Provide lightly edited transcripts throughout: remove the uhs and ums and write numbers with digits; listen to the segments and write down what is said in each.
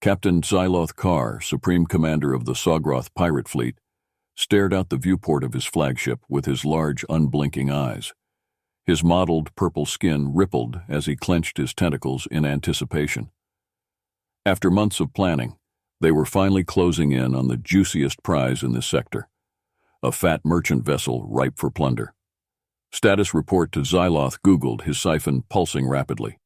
Captain Xyloth Carr, Supreme Commander of the Sogroth pirate fleet, stared out the viewport of his flagship with his large, unblinking eyes. His mottled purple skin rippled as he clenched his tentacles in anticipation. After months of planning, they were finally closing in on the juiciest prize in this sector, a fat merchant vessel ripe for plunder. Status report to Xyloth googled, his siphon pulsing rapidly.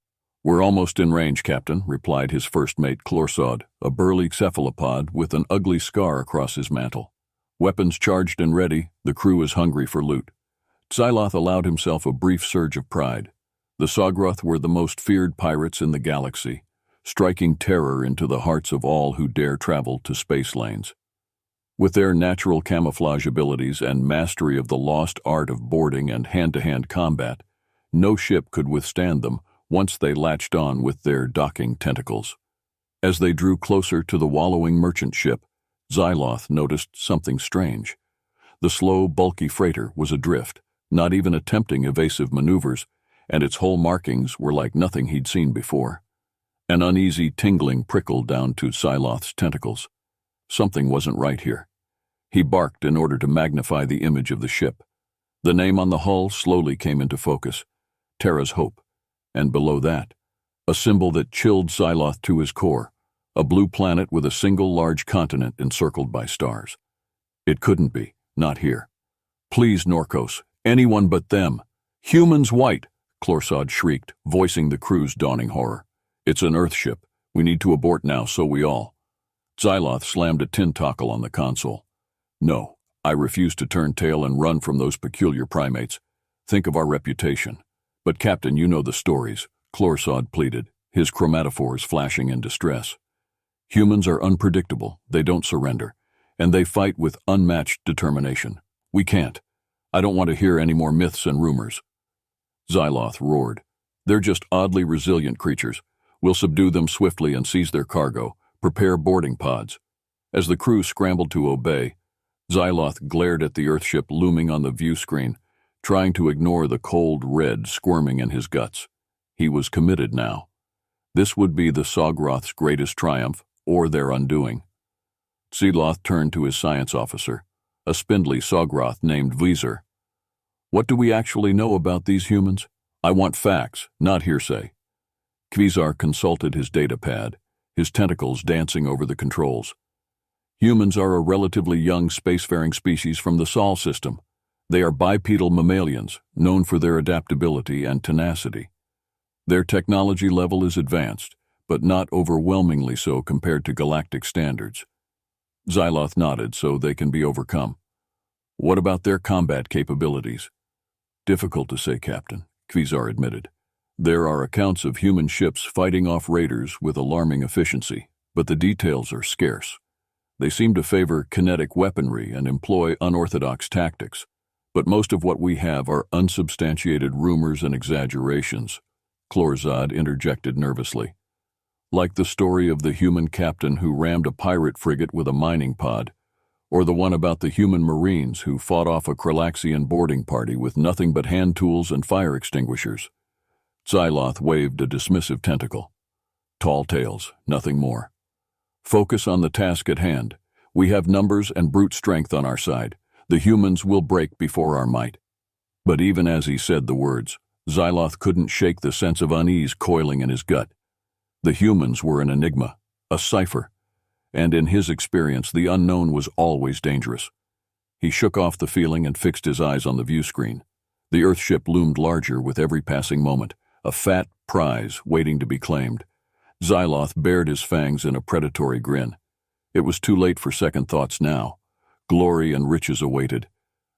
"We're almost in range, Captain," replied his first mate Clorsod, a burly cephalopod with an ugly scar across his mantle. Weapons charged and ready, the crew is hungry for loot. Xyloth allowed himself a brief surge of pride. The Sogroth were the most feared pirates in the galaxy, striking terror into the hearts of all who dare travel to space lanes. With their natural camouflage abilities and mastery of the lost art of boarding and hand-to-hand combat, no ship could withstand them once they latched on with their docking tentacles. As they drew closer to the wallowing merchant ship, Xyloth noticed something strange. The slow, bulky freighter was adrift, not even attempting evasive maneuvers, and its hull markings were like nothing he'd seen before. An uneasy tingling prickled down to Xyloth's tentacles. Something wasn't right here. He barked in order to magnify the image of the ship. The name on the hull slowly came into focus, Terra's Hope, and below that, a symbol that chilled Xyloth to his core, a blue planet with a single large continent encircled by stars. It couldn't be, not here. "Please, Norcos, anyone but them. Humans white," Clorsod shrieked, voicing the crew's dawning horror. "It's an Earth ship. We need to abort now, so we all." Xyloth slammed a tin tackle on the console. "No, I refuse to turn tail and run from those peculiar primates. Think of our reputation." "But Captain, you know the stories," Clorsod pleaded, his chromatophores flashing in distress. "Humans are unpredictable, they don't surrender, and they fight with unmatched determination. We can't. I don't want to hear any more myths and rumors." Xyloth roared. "They're just oddly resilient creatures. We'll subdue them swiftly and seize their cargo. Prepare boarding pods." As the crew scrambled to obey, Xyloth glared at the Earthship looming on the view screen, trying to ignore the cold red squirming in his guts. He was committed now. This would be the Sogroth's greatest triumph, or their undoing. Xyloth turned to his science officer, a spindly Sogroth named Vizir. "What do we actually know about these humans? I want facts, not hearsay." Kvizar consulted his data pad, his tentacles dancing over the controls. "Humans are a relatively young spacefaring species from the Sol system. They are bipedal mammalians, known for their adaptability and tenacity. Their technology level is advanced, but not overwhelmingly so compared to galactic standards." Xyloth nodded, "So they can be overcome." "What about their combat capabilities?" "Difficult to say, Captain," Kvizar admitted. "There are accounts of human ships fighting off raiders with alarming efficiency, but the details are scarce. They seem to favor kinetic weaponry and employ unorthodox tactics, but most of what we have are unsubstantiated rumors and exaggerations," Clorsod interjected nervously. "Like the story of the human captain who rammed a pirate frigate with a mining pod, or the one about the human marines who fought off a Kralaxian boarding party with nothing but hand tools and fire extinguishers." Xyloth waved a dismissive tentacle. "Tall tales, nothing more. Focus on the task at hand. We have numbers and brute strength on our side. The humans will break before our might." But even as he said the words, Xyloth couldn't shake the sense of unease coiling in his gut. The humans were an enigma, a cipher, and in his experience the unknown was always dangerous. He shook off the feeling and fixed his eyes on the view screen. The Earthship loomed larger with every passing moment, a fat prize waiting to be claimed. Xyloth bared his fangs in a predatory grin. It was too late for second thoughts now. Glory and riches awaited.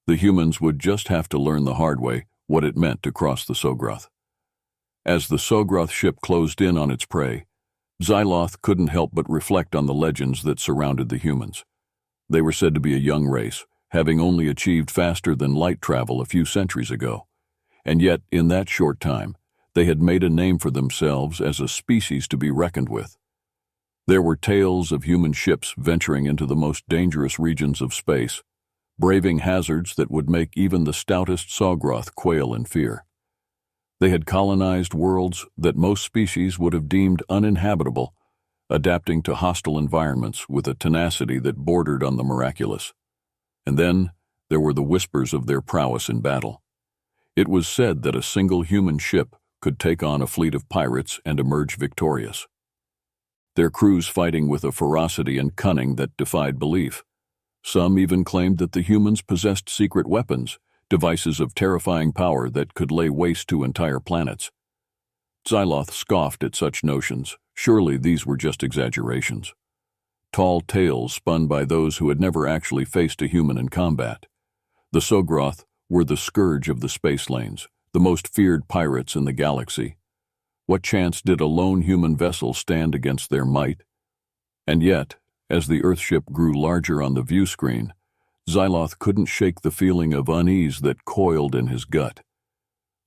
The humans would just have to learn the hard way what it meant to cross the Sogroth. As the Sogroth ship closed in on its prey, Xyloth couldn't help but reflect on the legends that surrounded the humans. They were said to be a young race, having only achieved faster than light travel a few centuries ago. And yet, in that short time, they had made a name for themselves as a species to be reckoned with. There were tales of human ships venturing into the most dangerous regions of space, braving hazards that would make even the stoutest Sogroth quail in fear. They had colonized worlds that most species would have deemed uninhabitable, adapting to hostile environments with a tenacity that bordered on the miraculous. And then there were the whispers of their prowess in battle. It was said that a single human ship could take on a fleet of pirates and emerge victorious. Their crews fighting with a ferocity and cunning that defied belief. Some even claimed that the humans possessed secret weapons, devices of terrifying power that could lay waste to entire planets. Xyloth scoffed at such notions. Surely these were just exaggerations. Tall tales spun by those who had never actually faced a human in combat. The Sogroth were the scourge of the space lanes, the most feared pirates in the galaxy. What chance did a lone human vessel stand against their might? And yet, as the Earthship grew larger on the view screen, Xyloth couldn't shake the feeling of unease that coiled in his gut.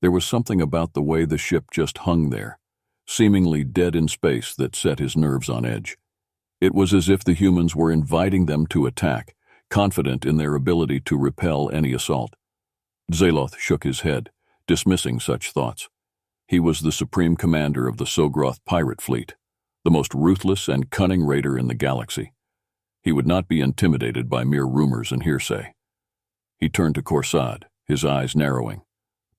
There was something about the way the ship just hung there, seemingly dead in space, that set his nerves on edge. It was as if the humans were inviting them to attack, confident in their ability to repel any assault. Xyloth shook his head, dismissing such thoughts. He was the supreme commander of the Sogroth pirate fleet, the most ruthless and cunning raider in the galaxy. He would not be intimidated by mere rumors and hearsay. He turned to Corsad, his eyes narrowing.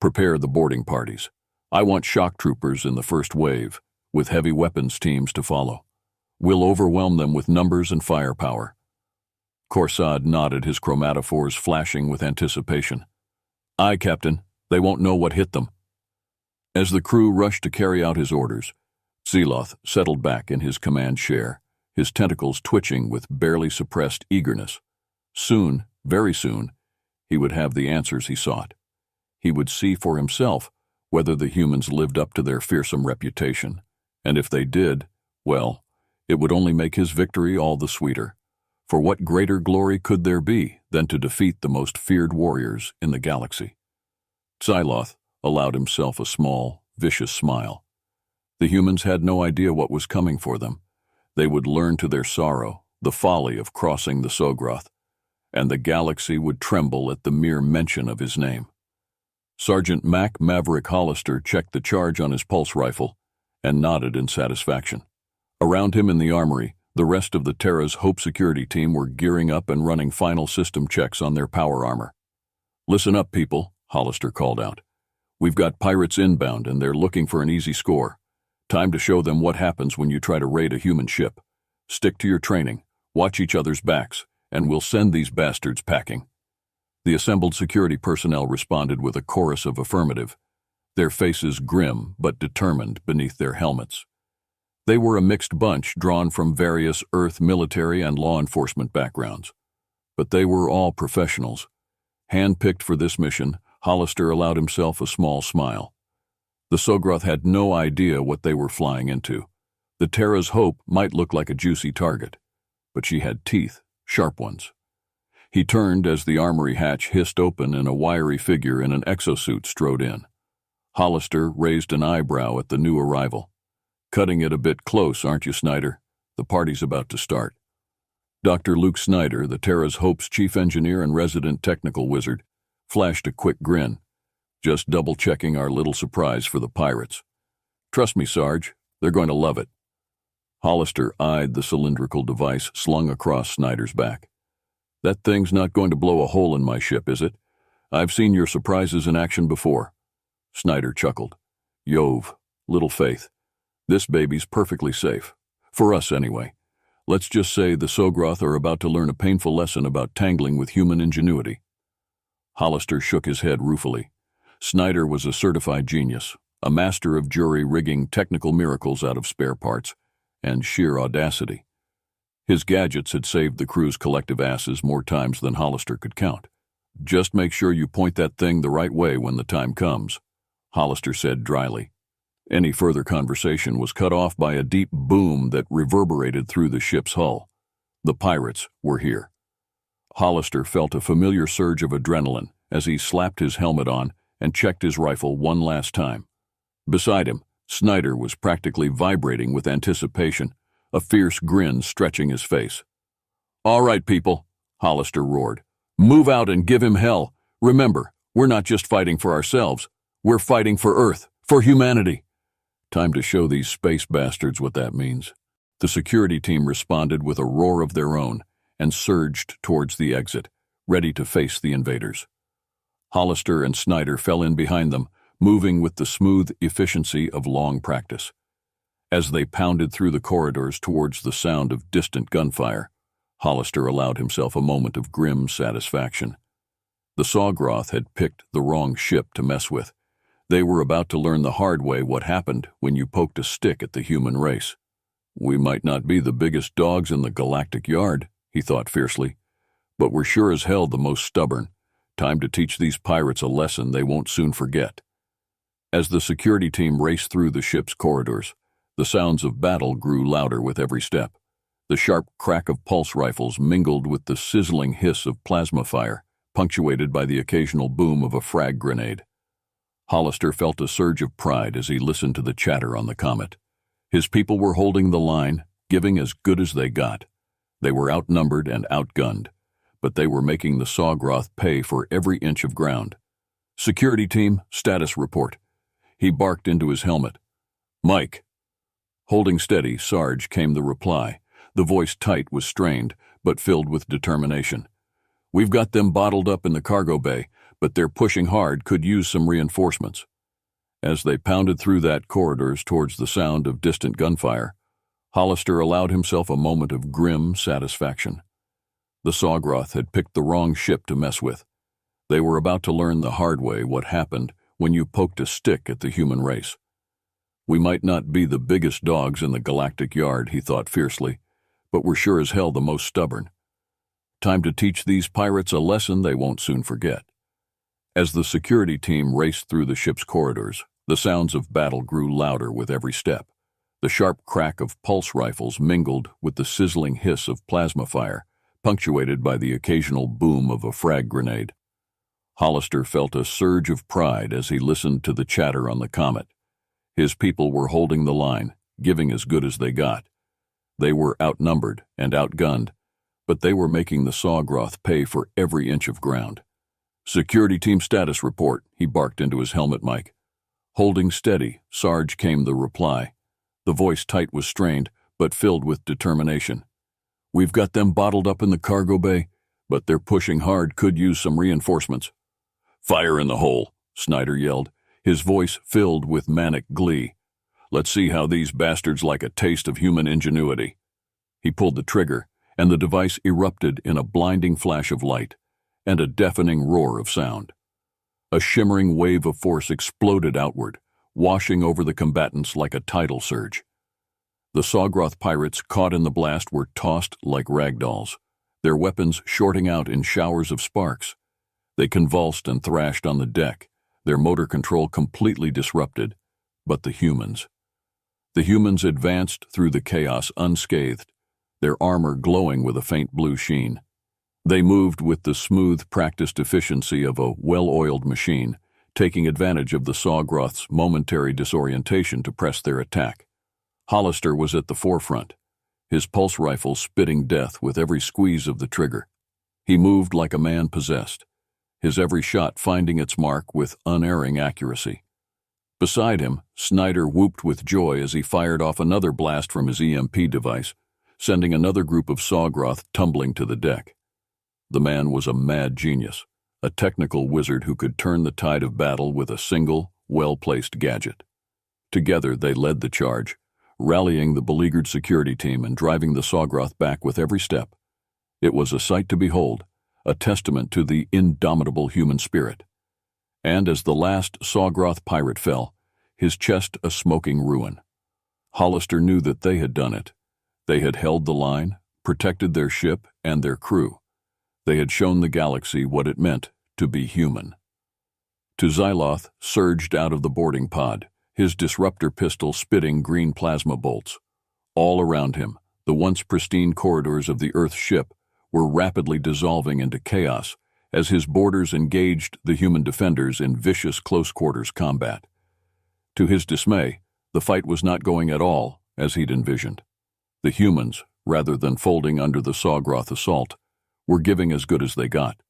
"Prepare the boarding parties. I want shock troopers in the first wave, with heavy weapons teams to follow. We'll overwhelm them with numbers and firepower." Corsad nodded, his chromatophores flashing with anticipation. "Aye, Captain. They won't know what hit them." As the crew rushed to carry out his orders, Xyloth settled back in his command chair, his tentacles twitching with barely suppressed eagerness. Soon, very soon, he would have the answers he sought. He would see for himself whether the humans lived up to their fearsome reputation, and if they did, well, it would only make his victory all the sweeter. For what greater glory could there be than to defeat the most feared warriors in the galaxy? Xyloth allowed himself a small, vicious smile. The humans had no idea what was coming for them. They would learn to their sorrow the folly of crossing the Sogroth, and the galaxy would tremble at the mere mention of his name. Sergeant Mac Maverick Hollister checked the charge on his pulse rifle and nodded in satisfaction. Around him in the armory, the rest of the Terra's Hope security team were gearing up and running final system checks on their power armor. "Listen up, people," Hollister called out. "We've got pirates inbound, and they're looking for an easy score. Time to show them what happens when you try to raid a human ship. Stick to your training, watch each other's backs, and we'll send these bastards packing." The assembled security personnel responded with a chorus of affirmative, their faces grim but determined beneath their helmets. They were a mixed bunch drawn from various Earth military and law enforcement backgrounds. But they were all professionals. Hand-picked for this mission, Hollister allowed himself a small smile. The Sogroth had no idea what they were flying into. The Terra's Hope might look like a juicy target, but she had teeth, sharp ones. He turned as the armory hatch hissed open and a wiry figure in an exosuit strode in. Hollister raised an eyebrow at the new arrival. "Cutting it a bit close, aren't you, Snyder? The party's about to start." Dr. Luke Snyder, the Terra's Hope's chief engineer and resident technical wizard, flashed a quick grin. "Just double-checking our little surprise for the pirates. Trust me, Sarge, they're going to love it." Hollister eyed the cylindrical device slung across Snyder's back. "That thing's not going to blow a hole in my ship, is it? I've seen your surprises in action before." Snyder chuckled. "Yove, little faith. This baby's perfectly safe. For us, anyway. Let's just say the Sogroth are about to learn a painful lesson about tangling with human ingenuity." Hollister shook his head ruefully. Snyder was a certified genius, a master of jury-rigging technical miracles out of spare parts, and sheer audacity. His gadgets had saved the crew's collective asses more times than Hollister could count. "Just make sure you point that thing the right way when the time comes," Hollister said dryly. Any further conversation was cut off by a deep boom that reverberated through the ship's hull. The pirates were here. Hollister felt a familiar surge of adrenaline as he slapped his helmet on and checked his rifle one last time. Beside him, Snyder was practically vibrating with anticipation, a fierce grin stretching his face. "All right, people," Hollister roared. "Move out and give him hell. Remember, we're not just fighting for ourselves. We're fighting for Earth, for humanity. Time to show these space bastards what that means." The security team responded with a roar of their own and surged towards the exit, ready to face the invaders. Hollister and Snyder fell in behind them, moving with the smooth efficiency of long practice. As they pounded through the corridors towards the sound of distant gunfire, Hollister allowed himself a moment of grim satisfaction. The Sawgroth had picked the wrong ship to mess with. They were about to learn the hard way what happened when you poked a stick at the human race. "We might not be the biggest dogs in the galactic yard," he thought fiercely, "but we're sure as hell the most stubborn. Time to teach these pirates a lesson they won't soon forget." As the security team raced through the ship's corridors, the sounds of battle grew louder with every step. The sharp crack of pulse rifles mingled with the sizzling hiss of plasma fire, punctuated by the occasional boom of a frag grenade. Hollister felt a surge of pride as he listened to the chatter on the Comet. His people were holding the line, giving as good as they got. They were outnumbered and outgunned, but they were making the Sawgroth pay for every inch of ground. "Security team, status report." He barked into his helmet. "Mike." Holding steady, Sarge, came the reply. The voice tight was strained, but filled with determination. "We've got them bottled up in the cargo bay, but they're pushing hard, could use some reinforcements." As they pounded through that corridors towards the sound of distant gunfire, Hollister allowed himself a moment of grim satisfaction. The Sawgroth had picked the wrong ship to mess with. They were about to learn the hard way what happened when you poked a stick at the human race. "We might not be the biggest dogs in the galactic yard," he thought fiercely, "but we're sure as hell the most stubborn. Time to teach these pirates a lesson they won't soon forget." As the security team raced through the ship's corridors, the sounds of battle grew louder with every step. The sharp crack of pulse rifles mingled with the sizzling hiss of plasma fire, punctuated by the occasional boom of a frag grenade. Hollister felt a surge of pride as he listened to the chatter on the Comet. His people were holding the line, giving as good as they got. They were outnumbered and outgunned, but they were making the Sawgroth pay for every inch of ground. "Security team status report," he barked into his helmet mic. Holding steady, Sarge, came the reply. The voice tight was strained, but filled with determination. "We've got them bottled up in the cargo bay, but they're pushing hard, could use some reinforcements." "Fire in the hole," Snyder yelled, his voice filled with manic glee. "Let's see how these bastards like a taste of human ingenuity." He pulled the trigger, and the device erupted in a blinding flash of light and a deafening roar of sound. A shimmering wave of force exploded outward, washing over the combatants like a tidal surge. The Sawgroth pirates caught in the blast were tossed like ragdolls, their weapons shorting out in showers of sparks. They convulsed and thrashed on the deck, their motor control completely disrupted. But the humans advanced through the chaos unscathed, their armor glowing with a faint blue sheen. They moved with the smooth, practiced efficiency of a well-oiled machine, taking advantage of the Sawgroth's momentary disorientation to press their attack. Hollister was at the forefront, his pulse rifle spitting death with every squeeze of the trigger. He moved like a man possessed, his every shot finding its mark with unerring accuracy. Beside him, Snyder whooped with joy as he fired off another blast from his EMP device, sending another group of Sawgroth tumbling to the deck. The man was a mad genius, a technical wizard who could turn the tide of battle with a single, well-placed gadget. Together they led the charge, rallying the beleaguered security team and driving the Sawgroth back with every step. It was a sight to behold, a testament to the indomitable human spirit. And as the last Sawgroth pirate fell, his chest a smoking ruin, Hollister knew that they had done it. They had held the line, protected their ship and their crew. They had shown the galaxy what it meant to be human. Tuziloth surged out of the boarding pod, his disruptor pistol spitting green plasma bolts. All around him, the once pristine corridors of the Earth ship were rapidly dissolving into chaos as his boarders engaged the human defenders in vicious close-quarters combat. To his dismay, the fight was not going at all as he'd envisioned. The humans, rather than folding under the Sawgroth assault, were giving as good as they got.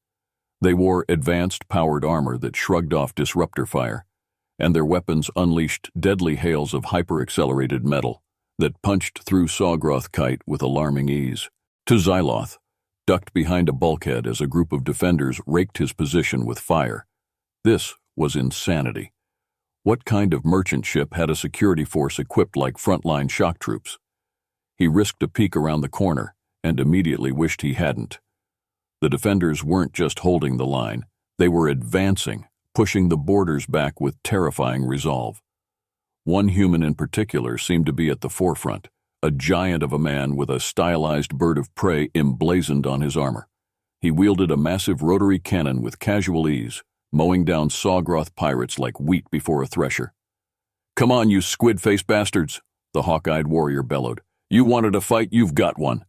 They wore advanced powered armor that shrugged off disruptor fire, and their weapons unleashed deadly hails of hyper-accelerated metal, that punched through Sawgroth Kite with alarming ease. Tzailoth ducked behind a bulkhead as a group of defenders raked his position with fire. This was insanity. What kind of merchant ship had a security force equipped like frontline shock troops? He risked a peek around the corner and immediately wished he hadn't. The defenders weren't just holding the line, they were advancing, pushing the borders back with terrifying resolve. One human in particular seemed to be at the forefront, a giant of a man with a stylized bird of prey emblazoned on his armor. He wielded a massive rotary cannon with casual ease, mowing down Sawgroth pirates like wheat before a thresher. "Come on, you squid-faced bastards," the hawk-eyed warrior bellowed. "You wanted a fight, you've got one."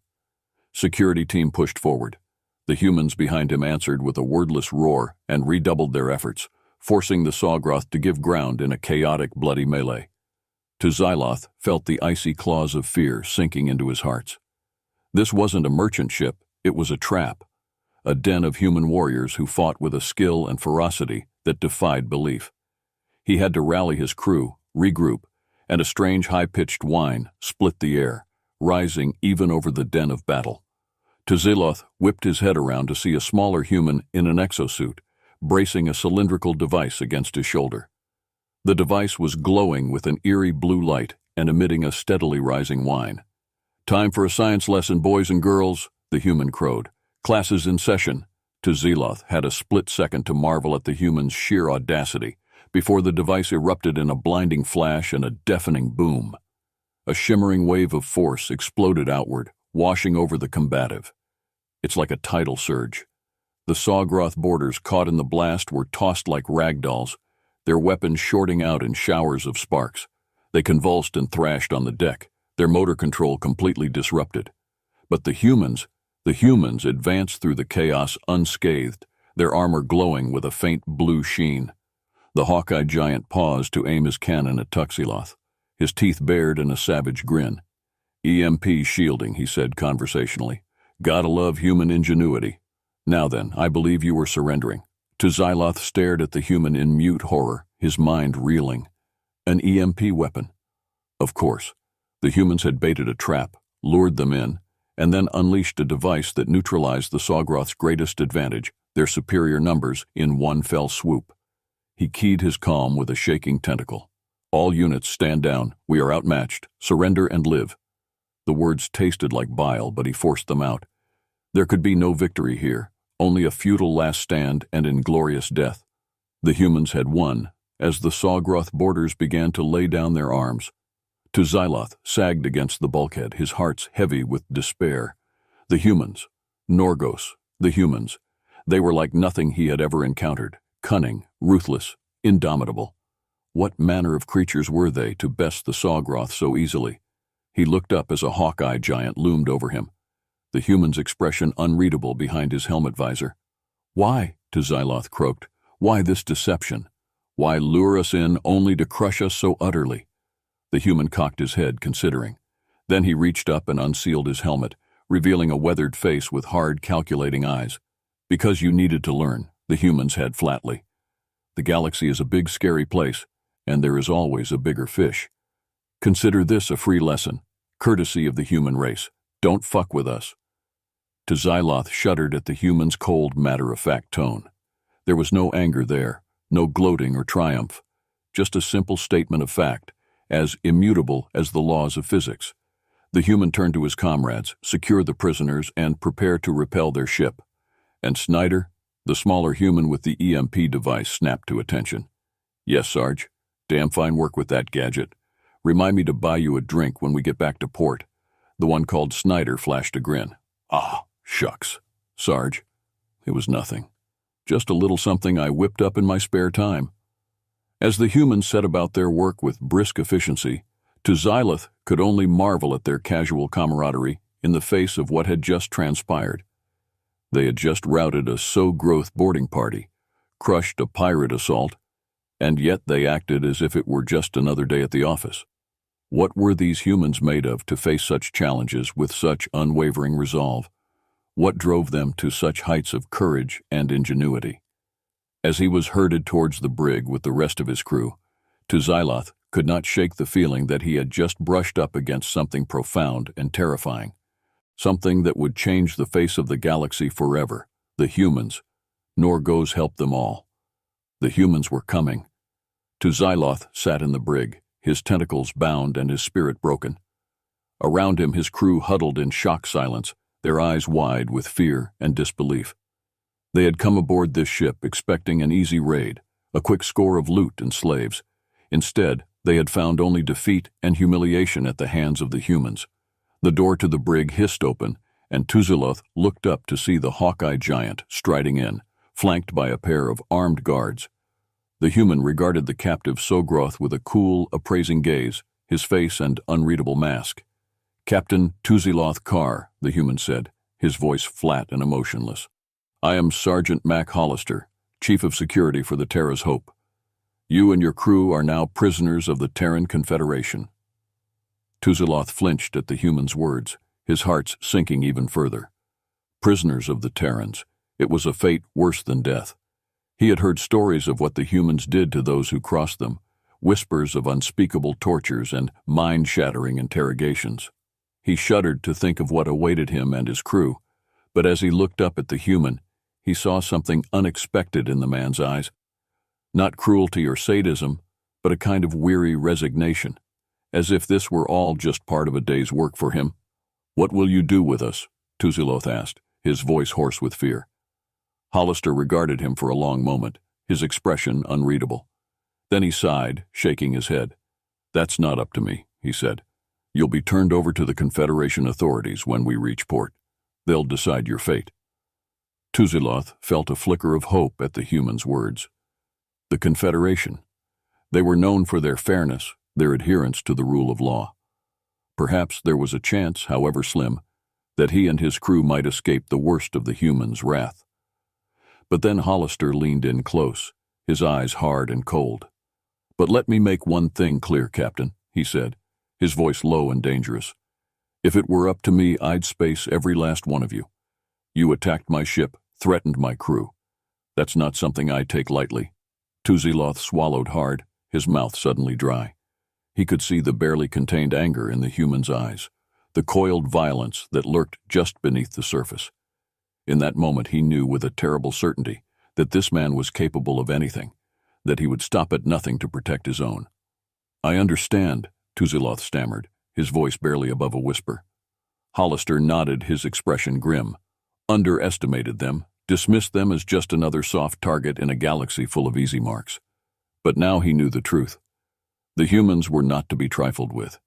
Security team pushed forward. The humans behind him answered with a wordless roar and redoubled their efforts, forcing the Sawgroth to give ground in a chaotic, bloody melee. Tzailoth felt the icy claws of fear sinking into his heart. This wasn't a merchant ship, it was a trap, a den of human warriors who fought with a skill and ferocity that defied belief. He had to rally his crew, regroup, and a strange high-pitched whine split the air, rising even over the den of battle. Tzailoth whipped his head around to see a smaller human in an exosuit, bracing a cylindrical device against his shoulder. The device was glowing with an eerie blue light and emitting a steadily rising whine. "Time for a science lesson, boys and girls," the human crowed. "Class is in session." Tzailoth had a split second to marvel at the human's sheer audacity before the device erupted in a blinding flash and a deafening boom. A shimmering wave of force exploded outward, washing over the combative. It's like a tidal surge. The Sawgroth boarders caught in the blast were tossed like rag dolls, their weapons shorting out in showers of sparks. They convulsed and thrashed on the deck, their motor control completely disrupted. But the humans advanced through the chaos unscathed, their armor glowing with a faint blue sheen. The hawk-eyed giant paused to aim his cannon at Tzailoth, his teeth bared in a savage grin. "EMP shielding," he said conversationally. "Gotta love human ingenuity. Now then, I believe you were surrendering." Tzailoth stared at the human in mute horror, his mind reeling. An EMP weapon. Of course. The humans had baited a trap, lured them in, and then unleashed a device that neutralized the Sawgroth's greatest advantage, their superior numbers, in one fell swoop. He keyed his calm with a shaking tentacle. "All units stand down. We are outmatched. Surrender and live." The words tasted like bile, but he forced them out. There could be no victory here, only a futile last stand and inglorious death. The humans had won, as the Sawgroth boarders began to lay down their arms. Tzailoth sagged against the bulkhead, his heart heavy with despair. The humans, Norgos, the humans, they were like nothing he had ever encountered, cunning, ruthless, indomitable. What manner of creatures were they to best the Sawgroth so easily? He looked up as a hawk-eye giant loomed over him, the human's expression unreadable behind his helmet visor. "Why?" Tzailoth croaked. "Why this deception? Why lure us in only to crush us so utterly?" The human cocked his head, considering. Then he reached up and unsealed his helmet, revealing a weathered face with hard, calculating eyes. "Because you needed to learn," the human said flatly. "The galaxy is a big, scary place, and there is always a bigger fish. Consider this a free lesson, courtesy of the human race. Don't fuck with us." Tzailoth shuddered at the human's cold, matter-of-fact tone. There was no anger there, no gloating or triumph, just a simple statement of fact, as immutable as the laws of physics. The human turned to his comrades, secure the prisoners, and prepare to repel their ship. And Snyder, the smaller human with the EMP device, snapped to attention. "Yes, Sarge. Damn fine work with that gadget. Remind me to buy you a drink when we get back to port." The one called Snyder flashed a grin. "Ah, shucks. Sarge, it was nothing. Just a little something I whipped up in my spare time." As the humans set about their work with brisk efficiency, Tzailoth could only marvel at their casual camaraderie in the face of what had just transpired. They had just routed a So-Growth boarding party, crushed a pirate assault, and yet they acted as if it were just another day at the office. What were these humans made of to face such challenges with such unwavering resolve? What drove them to such heights of courage and ingenuity? As he was herded towards the brig with the rest of his crew, Tzailoth could not shake the feeling that he had just brushed up against something profound and terrifying. Something that would change the face of the galaxy forever. The humans. Norgo's helped them all. The humans were coming. Tuziloth sat in the brig, his tentacles bound and his spirit broken. Around him his crew huddled in shock silence, their eyes wide with fear and disbelief. They had come aboard this ship expecting an easy raid, a quick score of loot and slaves. Instead, they had found only defeat and humiliation at the hands of the humans. The door to the brig hissed open, and Tuziloth looked up to see the Hawkeye giant striding in, flanked by a pair of armed guards. The human regarded the captive Sogroth with a cool, appraising gaze, his face an unreadable mask. "Captain Tuziloth Carr," the human said, his voice flat and emotionless. "I am Sergeant Mac Hollister, Chief of Security for the Terra's Hope. You and your crew are now prisoners of the Terran Confederation." Tuziloth flinched at the human's words, his heart sinking even further. Prisoners of the Terrans. It was a fate worse than death. He had heard stories of what the humans did to those who crossed them, whispers of unspeakable tortures and mind-shattering interrogations. He shuddered to think of what awaited him and his crew, but as he looked up at the human, he saw something unexpected in the man's eyes. Not cruelty or sadism, but a kind of weary resignation, as if this were all just part of a day's work for him. "What will you do with us?" Tuziloth asked, his voice hoarse with fear. Hollister regarded him for a long moment, his expression unreadable. Then he sighed, shaking his head. "That's not up to me," he said. "You'll be turned over to the Confederation authorities when we reach port. They'll decide your fate." Tuziloth felt a flicker of hope at the human's words. The Confederation. They were known for their fairness, their adherence to the rule of law. Perhaps there was a chance, however slim, that he and his crew might escape the worst of the humans' wrath. But then Hollister leaned in close, his eyes hard and cold. "But let me make one thing clear, Captain," he said, his voice low and dangerous. "If it were up to me, I'd space every last one of you. You attacked my ship, threatened my crew. That's not something I take lightly." Tuziloth swallowed hard, his mouth suddenly dry. He could see the barely contained anger in the human's eyes, the coiled violence that lurked just beneath the surface. In that moment he knew with a terrible certainty that this man was capable of anything, that he would stop at nothing to protect his own. "I understand," Tuziloth stammered, his voice barely above a whisper. Hollister nodded, his expression grim. Underestimated them, dismissed them as just another soft target in a galaxy full of easy marks. But now he knew the truth. The humans were not to be trifled with.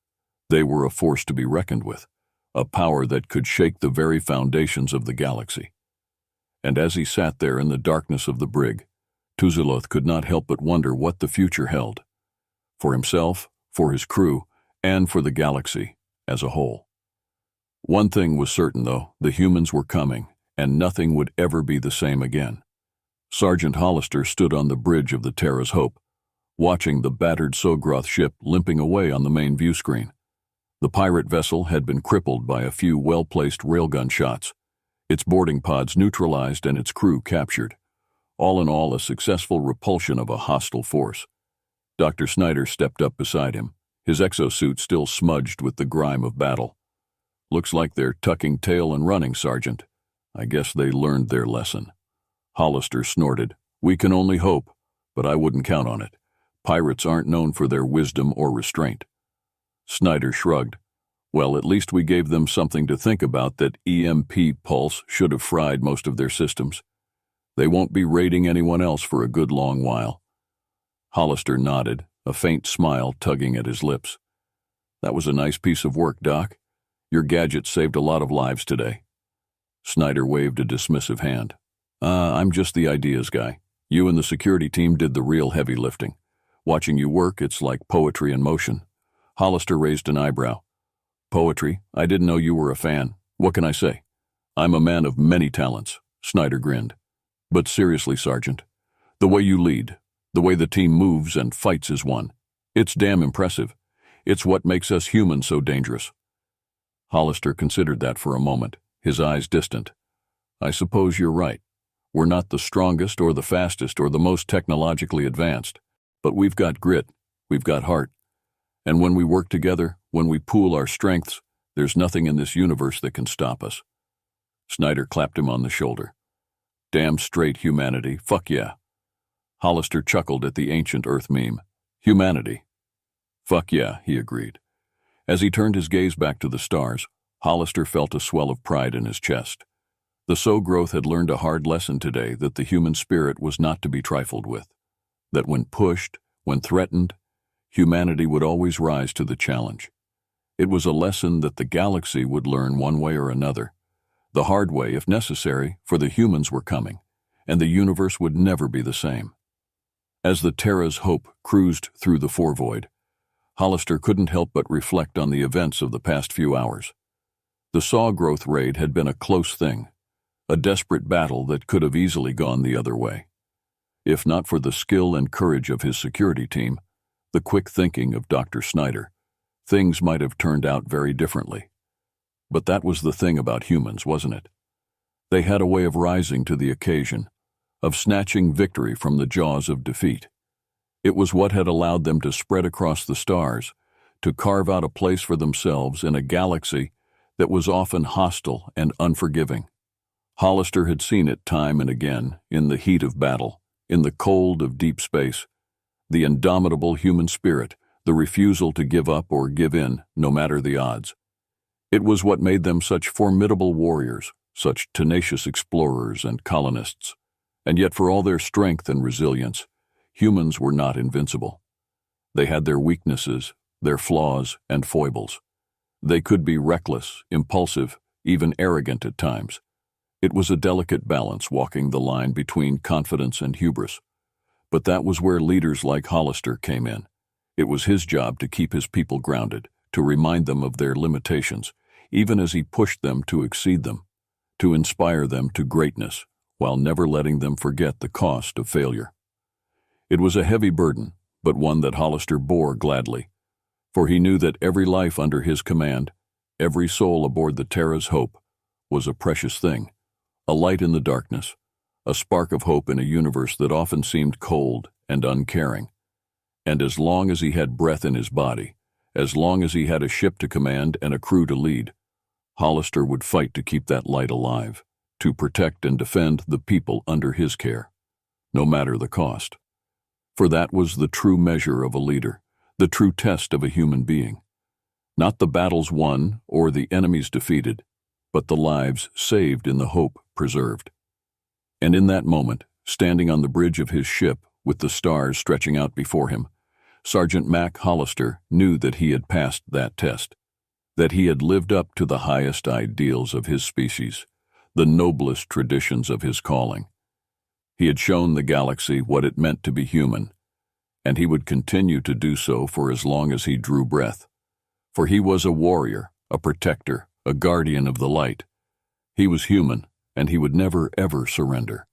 They were a force to be reckoned with, a power that could shake the very foundations of the galaxy. And as he sat there in the darkness of the brig, Tuziloth could not help but wonder what the future held. For himself, for his crew, and for the galaxy as a whole. One thing was certain, though, the humans were coming, and nothing would ever be the same again. Sergeant Hollister stood on the bridge of the Terra's Hope, watching the battered Sogroth ship limping away on the main view screen. The pirate vessel had been crippled by a few well-placed railgun shots, its boarding pods neutralized and its crew captured. All in all, a successful repulsion of a hostile force. Dr. Snyder stepped up beside him, his exosuit still smudged with the grime of battle. "Looks like they're tucking tail and running, Sergeant. I guess they learned their lesson." Hollister snorted. "We can only hope, but I wouldn't count on it. Pirates aren't known for their wisdom or restraint." Snyder shrugged. "Well, at least we gave them something to think about. That EMP pulse should have fried most of their systems. They won't be raiding anyone else for a good long while." Hollister nodded, a faint smile tugging at his lips. "That was a nice piece of work, Doc. Your gadget saved a lot of lives today." Snyder waved a dismissive hand. I'm just the ideas guy. You and the security team did the real heavy lifting. Watching you work, it's like poetry in motion." Hollister raised an eyebrow. "Poetry? I didn't know you were a fan. What can I say? I'm a man of many talents." Snyder grinned. "But seriously, Sergeant, the way you lead, the way the team moves and fights as one, it's damn impressive. It's what makes us humans so dangerous." Hollister considered that for a moment, his eyes distant. "I suppose you're right. We're not the strongest or the fastest or the most technologically advanced, but we've got grit, we've got heart, And when we work together, when we pool our strengths, there's nothing in this universe that can stop us. Snyder clapped him on the shoulder. Damn straight, humanity. Fuck yeah. Hollister chuckled at the ancient Earth meme. Humanity. Fuck yeah, he agreed. As he turned his gaze back to the stars, Hollister felt a swell of pride in his chest. The SCi-Fi growth had learned a hard lesson today that the human spirit was not to be trifled with. That when pushed, when threatened, humanity would always rise to the challenge. It was a lesson that the galaxy would learn one way or another. The hard way, if necessary, for the humans were coming, and the universe would never be the same. As the Terra's Hope cruised through the forevoid, Hollister couldn't help but reflect on the events of the past few hours. The SCi-Fi growth raid had been a close thing, a desperate battle that could have easily gone the other way. If not for the skill and courage of his security team, the quick thinking of Dr. Snyder, things might have turned out very differently. But that was the thing about humans, wasn't it? They had a way of rising to the occasion, of snatching victory from the jaws of defeat. It was what had allowed them to spread across the stars, to carve out a place for themselves in a galaxy that was often hostile and unforgiving. Hollister had seen it time and again, in the heat of battle, in the cold of deep space. The indomitable human spirit, the refusal to give up or give in, no matter the odds. It was what made them such formidable warriors, such tenacious explorers and colonists. And yet for all their strength and resilience, humans were not invincible. They had their weaknesses, their flaws and foibles. They could be reckless, impulsive, even arrogant at times. It was a delicate balance walking the line between confidence and hubris. But that was where leaders like Hollister came in. It was his job to keep his people grounded, to remind them of their limitations, even as he pushed them to exceed them, to inspire them to greatness, while never letting them forget the cost of failure. It was a heavy burden, but one that Hollister bore gladly, for he knew that every life under his command, every soul aboard the Terra's Hope, was a precious thing, a light in the darkness, a spark of hope in a universe that often seemed cold and uncaring. And as long as he had breath in his body, as long as he had a ship to command and a crew to lead, Hollister would fight to keep that light alive, to protect and defend the people under his care, no matter the cost. For that was the true measure of a leader, the true test of a human being. Not the battles won or the enemies defeated, but the lives saved in the hope preserved. And in that moment, standing on the bridge of his ship with the stars stretching out before him, Sergeant Mac Hollister knew that he had passed that test, that he had lived up to the highest ideals of his species, the noblest traditions of his calling. He had shown the galaxy what it meant to be human, and he would continue to do so for as long as he drew breath. For he was a warrior, a protector, a guardian of the light. He was human, and he would never, ever surrender.